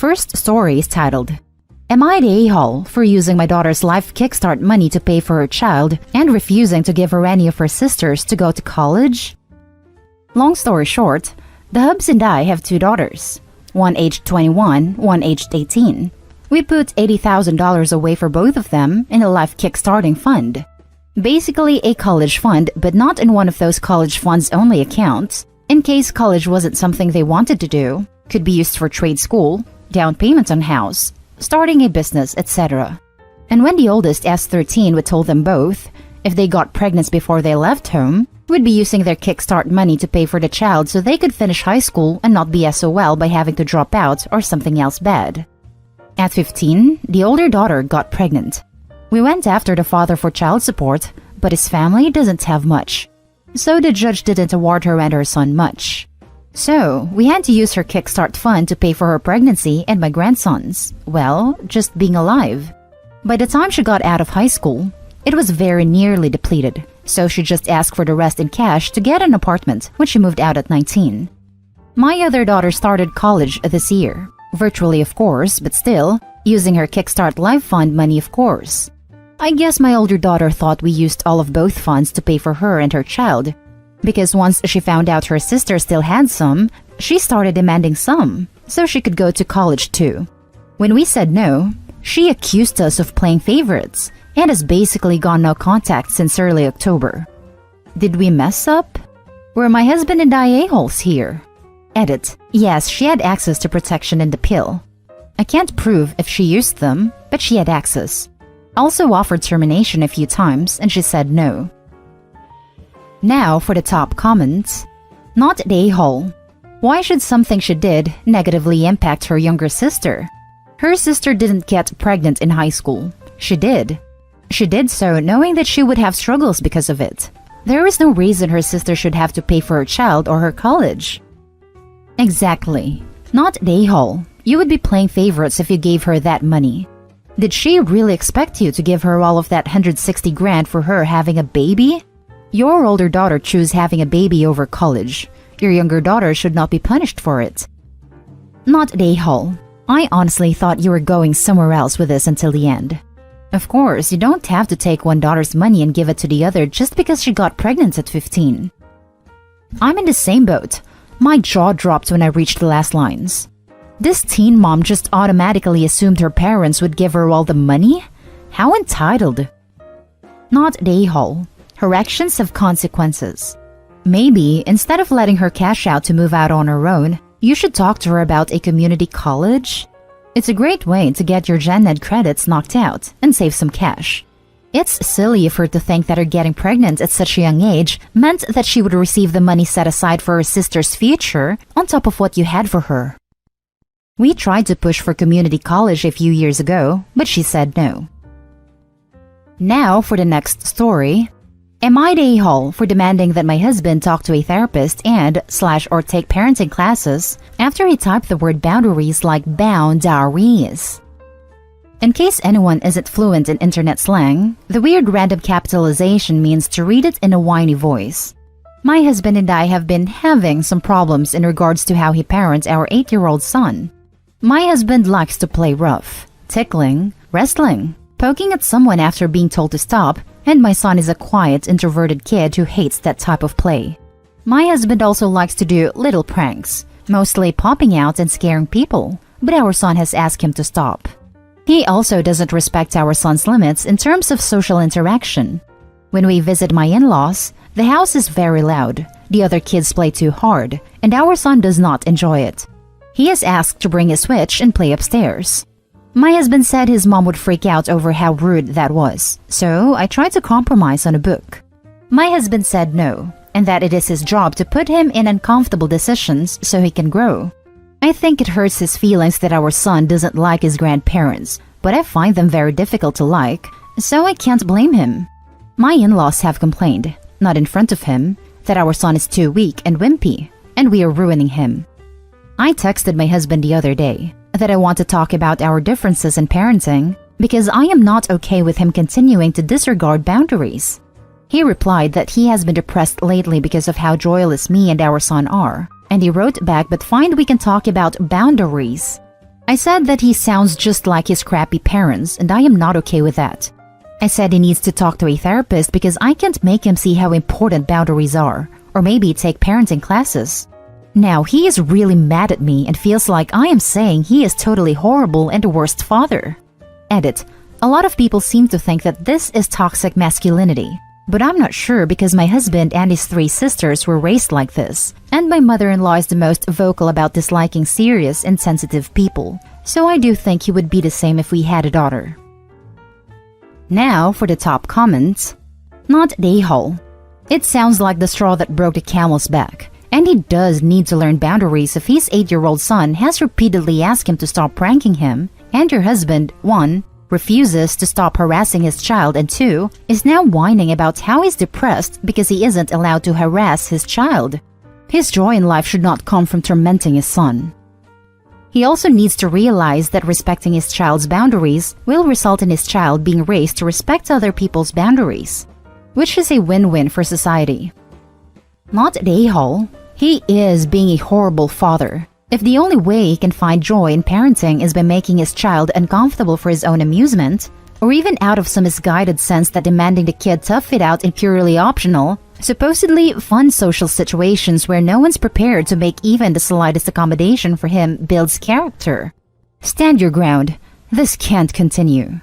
first story is titled, Am I the a-hole for using my daughter's life kickstart money to pay for her child and refusing to give her any of her sisters to go to college? Long story short, the hubs and I have two daughters, one aged 21, one aged 18. We put $80,000 away for both of them in a life kickstarting fund. Basically a college fund, but not in one of those college funds only accounts, in case college wasn't something they wanted to do. Could be used for trade school, down payment on house, starting a business, etc. And when the oldest S13 would told them both, if they got pregnant before they left home, would be using their kickstart money to pay for the child so they could finish high school and not be SOL by having to drop out or something else bad. At 15, the older daughter got pregnant. We went after the father for child support, but his family doesn't have much. So the judge didn't award her and her son much. So we had to use her kickstart fund to pay for her pregnancy and my grandsons. Well, just being alive. By the time she got out of high school, it was very nearly depleted, so she just asked for the rest in cash to get an apartment when she moved out at 19. My other daughter started college this year, virtually of course, but still, using her Kickstart Life Fund money of course. I guess my older daughter thought we used all of both funds to pay for her and her child, because once she found out her sister still had some, she started demanding some, so she could go to college too. When we said no, she accused us of playing favorites, and has basically gone no contact since early October. Did we mess up? Were my husband and I a-holes here? Edit. Yes, she had access to protection and the pill. I can't prove if she used them, but she had access. Also offered termination a few times, and she said no. Now for the top comments. Not the a-hole. Why should something she did negatively impact her younger sister? Her sister didn't get pregnant in high school. She did. She did so knowing that she would have struggles because of it. There is no reason her sister should have to pay for her child or her college. Exactly. Not the a-hole. You would be playing favorites if you gave her that money. Did she really expect you to give her all of that 160 grand for her having a baby? Your older daughter chose having a baby over college. Your younger daughter should not be punished for it. Not the a-hole. I honestly thought you were going somewhere else with this until the end. Of course, you don't have to take one daughter's money and give it to the other just because she got pregnant at 15. I'm in the same boat. My jaw dropped when I reached the last lines. This teen mom just automatically assumed her parents would give her all the money? How entitled. Not the a-hole. Her actions have consequences. Maybe, instead of letting her cash out to move out on her own, you should talk to her about a community college. It's a great way to get your gen ed credits knocked out and save some cash. It's silly of her to think that her getting pregnant at such a young age meant that she would receive the money set aside for her sister's future on top of what you had for her. We tried to push for community college a few years ago, but she said no. Now for the next story. Am I the a-hole for demanding that my husband talk to a therapist and/or take parenting classes after he typed the word boundaries like boundaries? In case anyone isn't fluent in internet slang, the weird random capitalization means to read it in a whiny voice. My husband and I have been having some problems in regards to how he parents our 8-year-old son. My husband likes to play rough, tickling, wrestling, poking at someone after being told to stop, and my son is a quiet, introverted kid who hates that type of play. My husband also likes to do little pranks, mostly popping out and scaring people, but our son has asked him to stop. He also doesn't respect our son's limits in terms of social interaction. When we visit my in-laws, the house is very loud, the other kids play too hard, and our son does not enjoy it. He is asked to bring his Switch and play upstairs. My husband said his mom would freak out over how rude that was, so I tried to compromise on a book. My husband said no, and that it is his job to put him in uncomfortable decisions so he can grow. I think it hurts his feelings that our son doesn't like his grandparents, but I find them very difficult to like, so I can't blame him. My in-laws have complained, not in front of him, that our son is too weak and wimpy, and we are ruining him. I texted my husband the other day that I want to talk about our differences in parenting because I am not okay with him continuing to disregard boundaries. He replied that he has been depressed lately because of how joyless me and our son are, and he wrote back, but find we can talk about boundaries. I said that he sounds just like his crappy parents, and I am not okay with that. I said he needs to talk to a therapist because I can't make him see how important boundaries are, or maybe take parenting classes. Now he is really mad at me and feels like I am saying he is totally horrible and the worst father. Edit. A lot of people seem to think that this is toxic masculinity, but I'm not sure because my husband and his 3 sisters were raised like this, and my mother-in-law is the most vocal about disliking serious and sensitive people, so I do think he would be the same if we had a daughter. Now for the top comments. Not a-hole. It sounds like the straw that broke the camel's back, and he does need to learn boundaries if his 8-year-old son has repeatedly asked him to stop pranking him, and your husband, 1, refuses to stop harassing his child, and 2, is now whining about how he's depressed because he isn't allowed to harass his child. His joy in life should not come from tormenting his son. He also needs to realize that respecting his child's boundaries will result in his child being raised to respect other people's boundaries, which is a win-win for society. Not the a-hole. He is being a horrible father. If the only way he can find joy in parenting is by making his child uncomfortable for his own amusement, or even out of some misguided sense that demanding the kid tough it out in purely optional, supposedly fun social situations where no one's prepared to make even the slightest accommodation for him builds character. Stand your ground. This can't continue.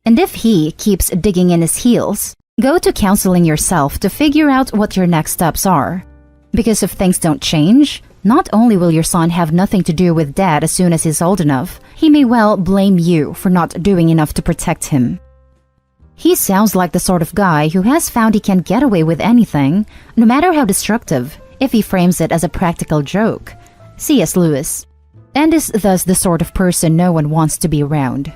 And if he keeps digging in his heels, go to counseling yourself to figure out what your next steps are. Because if things don't change, not only will your son have nothing to do with dad as soon as he's old enough, he may well blame you for not doing enough to protect him. He sounds like the sort of guy who has found he can get away with anything, no matter how destructive, if he frames it as a practical joke. C.S. Lewis. And is thus the sort of person no one wants to be around.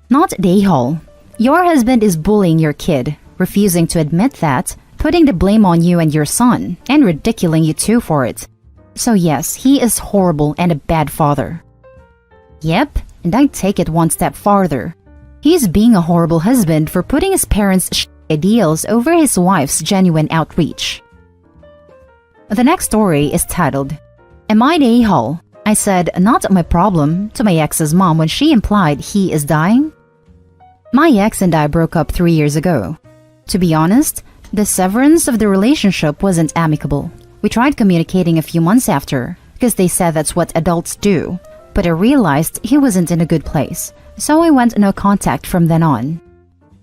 Not the a-hole. Your husband is bullying your kid, refusing to admit that, putting the blame on you and your son, and ridiculing you too for it. So yes, he is horrible and a bad father. Yep, and I take it one step farther. He's being a horrible husband for putting his parents' ideals over his wife's genuine outreach. The next story is titled, Am I the a-hole? I said, not my problem, to my ex's mom when she implied he is dying. My ex and I broke up 3 years ago. To be honest, the severance of the relationship wasn't amicable. We tried communicating a few months after, because they said that's what adults do, but I realized he wasn't in a good place, so I went no contact from then on.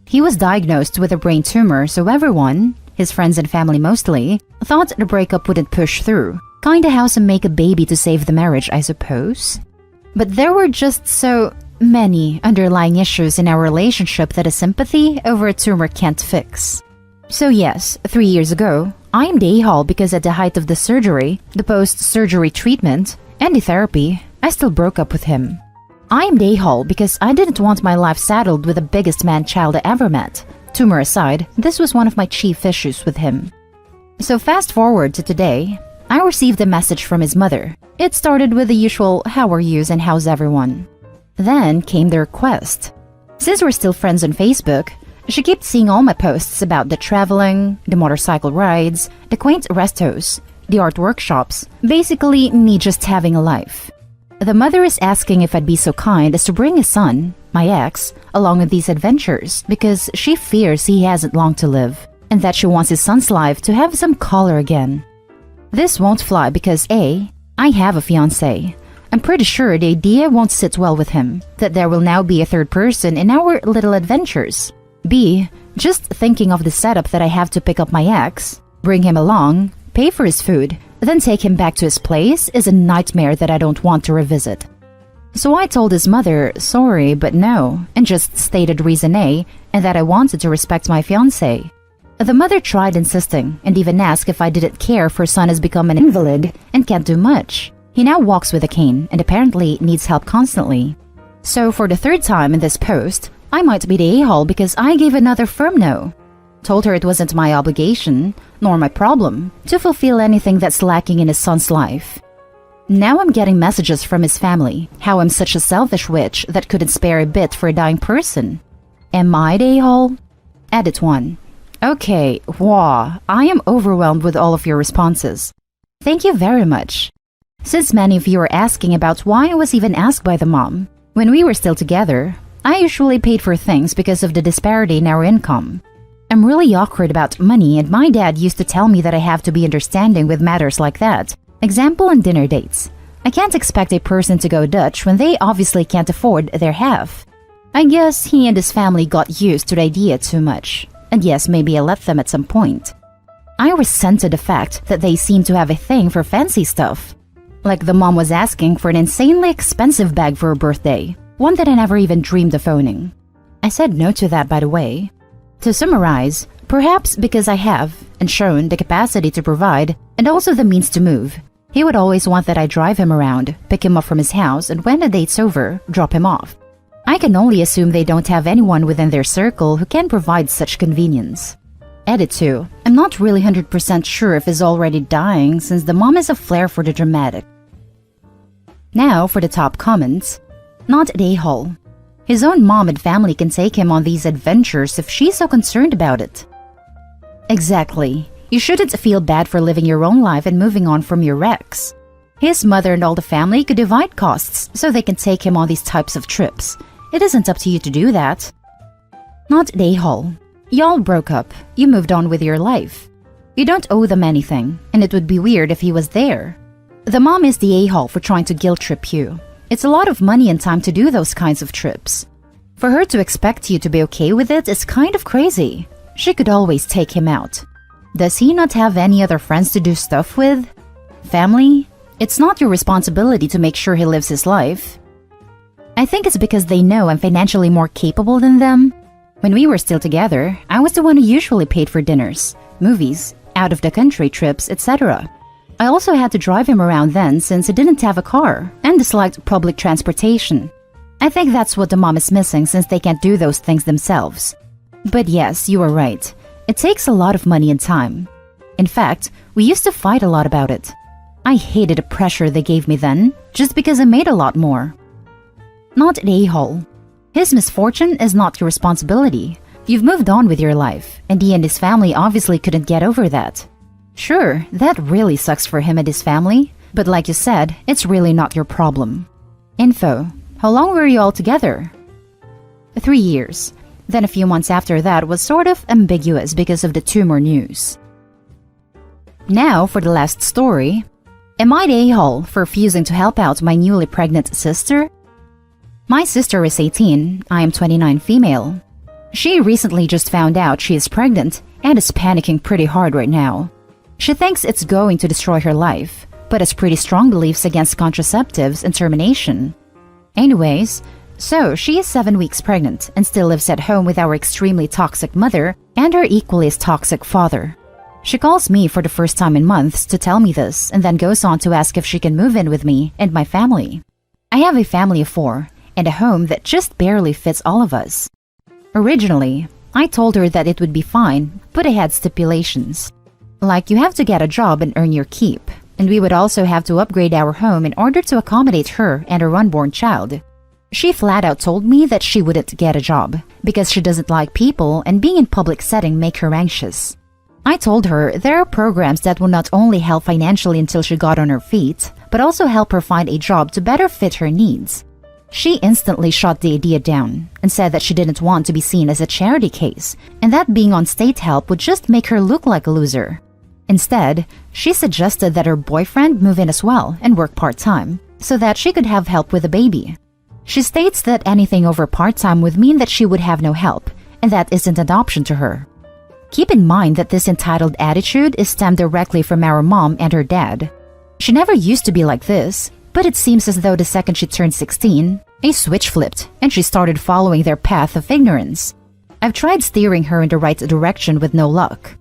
He was diagnosed with a brain tumor, so everyone, his friends and family mostly, thought the breakup wouldn't push through. Kinda how some make a baby to save the marriage, I suppose. But there were just so many underlying issues in our relationship that a sympathy over a tumor can't fix. So yes, 3 years ago, I am the a-hole because at the height of the surgery, the post-surgery treatment, and the therapy, I still broke up with him. I am the a-hole because I didn't want my life saddled with the biggest man-child I ever met. Tumor aside, this was one of my chief issues with him. So fast forward to today, I received a message from his mother. It started with the usual "How are yous and how's everyone?" Then came the request. Since we're still friends on Facebook, she kept seeing all my posts about the traveling, the motorcycle rides, the quaint restos, the art workshops, basically me just having a life. The mother is asking if I'd be so kind as to bring his son, my ex, along on these adventures because she fears he hasn't long to live and that she wants his son's life to have some color again. This won't fly because A, I have a fiancé. I'm pretty sure the idea won't sit well with him, that there will now be a third person in our little adventures. B, just thinking of the setup that I have to pick up my ex, bring him along, pay for his food, then take him back to his place is a nightmare that I don't want to revisit. So I told his mother, sorry, but no, and just stated reason A, and that I wanted to respect my fiancé. The mother tried insisting, and even asked if I didn't care if her son has become an invalid and can't do much. He now walks with a cane and apparently needs help constantly. So for the third time in this post, I might be the a-hole because I gave another firm no. Told her it wasn't my obligation, nor my problem, to fulfill anything that's lacking in his son's life. Now I'm getting messages from his family, how I'm such a selfish witch that couldn't spare a bit for a dying person. Am I the a-hole? Edit 1. Okay, wow, I am overwhelmed with all of your responses. Thank you very much. Since many of you are asking about why I was even asked by the mom, when we were still together, I usually paid for things because of the disparity in our income. I'm really awkward about money, and my dad used to tell me that I have to be understanding with matters like that. Example on dinner dates. I can't expect a person to go Dutch when they obviously can't afford their half. I guess he and his family got used to the idea too much. And yes, maybe I let them at some point. I resented the fact that they seemed to have a thing for fancy stuff. Like the mom was asking for an insanely expensive bag for her birthday, one that I never even dreamed of owning. I said no to that, by the way. To summarize, perhaps because I have and shown the capacity to provide and also the means to move, he would always want that I drive him around, pick him up from his house, and when the date's over, drop him off. I can only assume they don't have anyone within their circle who can provide such convenience. Edit 2. I'm not really 100% sure if he's already dying since the mom has a flair for the dramatic. Now for the top comments. Not an a-hole. His own mom and family can take him on these adventures if she's so concerned about it. Exactly. You shouldn't feel bad for living your own life and moving on from your ex. His mother and all the family could divide costs so they can take him on these types of trips. It isn't up to you to do that. Not an a-hole. Y'all broke up. You moved on with your life. You don't owe them anything, and it would be weird if he was there. The mom is the a-hole for trying to guilt trip you. It's a lot of money and time to do those kinds of trips. For her to expect you to be okay with it is kind of crazy. She could always take him out. Does he not have any other friends to do stuff with? Family? It's not your responsibility to make sure he lives his life. I think it's because they know I'm financially more capable than them. When we were still together, I was the one who usually paid for dinners, movies, out-of-the-country trips, etc. I also had to drive him around then since he didn't have a car and disliked public transportation. I think that's what the mom is missing since they can't do those things themselves. But yes, you are right. It takes a lot of money and time. In fact, we used to fight a lot about it. I hated the pressure they gave me then, just because I made a lot more. Not an a-hole. His misfortune is not your responsibility. You've moved on with your life, and he and his family obviously couldn't get over that. Sure, that really sucks for him and his family, but like you said, it's really not your problem. Info. How long were you all together? 3 years. Then a few months after that was sort of ambiguous because of the tumor news. Now for the last story. Am I the a-hole for refusing to help out my newly pregnant sister? My sister is 18, I am 29 female. She recently just found out she is pregnant and is panicking pretty hard right now. She thinks it's going to destroy her life, but has pretty strong beliefs against contraceptives and termination. Anyways, so she is 7 weeks pregnant and still lives at home with our extremely toxic mother and her equally as toxic father. She calls me for the first time in months to tell me this and then goes on to ask if she can move in with me and my family. I have a family of 4 and a home that just barely fits all of us. Originally, I told her that it would be fine, but I had stipulations. Like you have to get a job and earn your keep, and we would also have to upgrade our home in order to accommodate her and her unborn child. She flat out told me that she wouldn't get a job because she doesn't like people and being in public setting make her anxious. I told her there are programs that will not only help financially until she got on her feet, but also help her find a job to better fit her needs. She instantly shot the idea down and said that she didn't want to be seen as a charity case and that being on state help would just make her look like a loser. Instead, she suggested that her boyfriend move in as well and work part-time so that she could have help with the baby. She states that anything over part-time would mean that she would have no help, and that isn't an option to her. Keep in mind that this entitled attitude is stemmed directly from our mom and her dad. She never used to be like this, but it seems as though the second she turned 16, a switch flipped and she started following their path of ignorance. I've tried steering her in the right direction with no luck.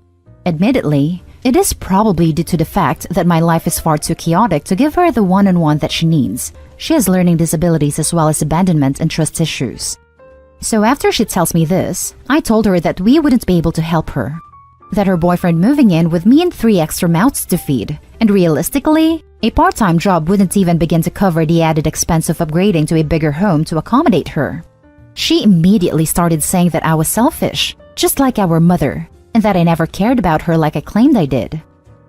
Admittedly, it is probably due to the fact that my life is far too chaotic to give her the one-on-one that she needs. She has learning disabilities as well as abandonment and trust issues. So after she tells me this, I told her that we wouldn't be able to help her. That her boyfriend moving in would mean 3 extra mouths to feed, and realistically, a part-time job wouldn't even begin to cover the added expense of upgrading to a bigger home to accommodate her. She immediately started saying that I was selfish, just like our mother, and that I never cared about her like I claimed I did.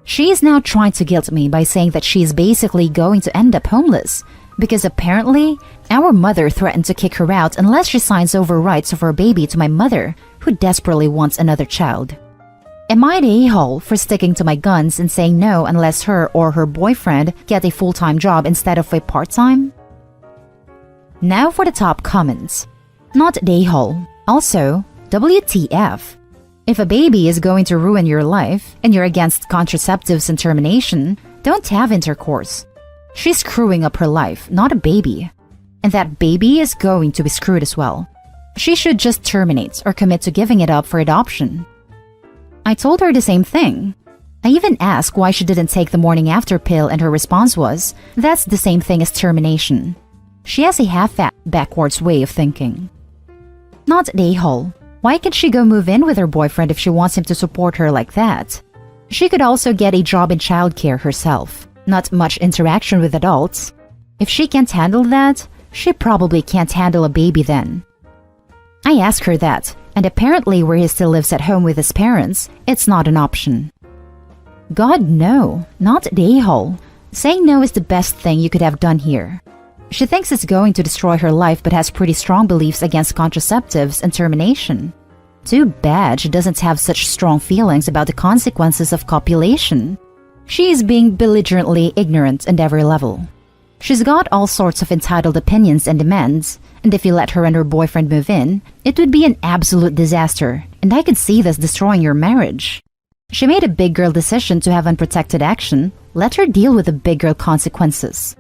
She is now trying to guilt me by saying that she is basically going to end up homeless, because apparently, our mother threatened to kick her out unless she signs over rights of her baby to my mother, who desperately wants another child. Am I the a-hole for sticking to my guns and saying no unless her or her boyfriend get a full-time job instead of a part-time? Now for the top comments. Not the a-hole. Also, WTF. If a baby is going to ruin your life and you're against contraceptives and termination, don't have intercourse. She's screwing up her life, not a baby. And that baby is going to be screwed as well. She should just terminate or commit to giving it up for adoption. I told her the same thing. I even asked why she didn't take the morning after pill, and her response was, that's the same thing as termination. She has a half-fat, backwards way of thinking. Not the a-hole. Why can't she go move in with her boyfriend if she wants him to support her like that? She could also get a job in childcare herself. Not much interaction with adults. If she can't handle that, she probably can't handle a baby then. I asked her that, and apparently where he still lives at home with his parents, it's not an option. God, no, not the a-hole. Saying no is the best thing you could have done here. She thinks it's going to destroy her life but has pretty strong beliefs against contraceptives and termination. Too bad she doesn't have such strong feelings about the consequences of copulation. She is being belligerently ignorant at every level. She's got all sorts of entitled opinions and demands, and if you let her and her boyfriend move in, it would be an absolute disaster, and I could see this destroying your marriage. She made a big girl decision to have unprotected action. Let her deal with the big girl consequences.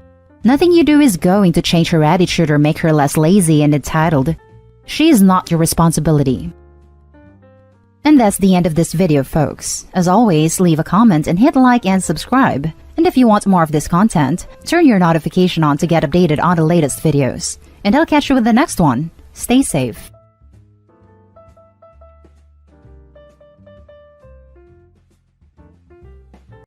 Nothing you do is going to change her attitude or make her less lazy and entitled. She is not your responsibility. And that's the end of this video, folks. As always, leave a comment and hit like and subscribe. And if you want more of this content, turn your notification on to get updated on the latest videos. And I'll catch you with the next one. Stay safe.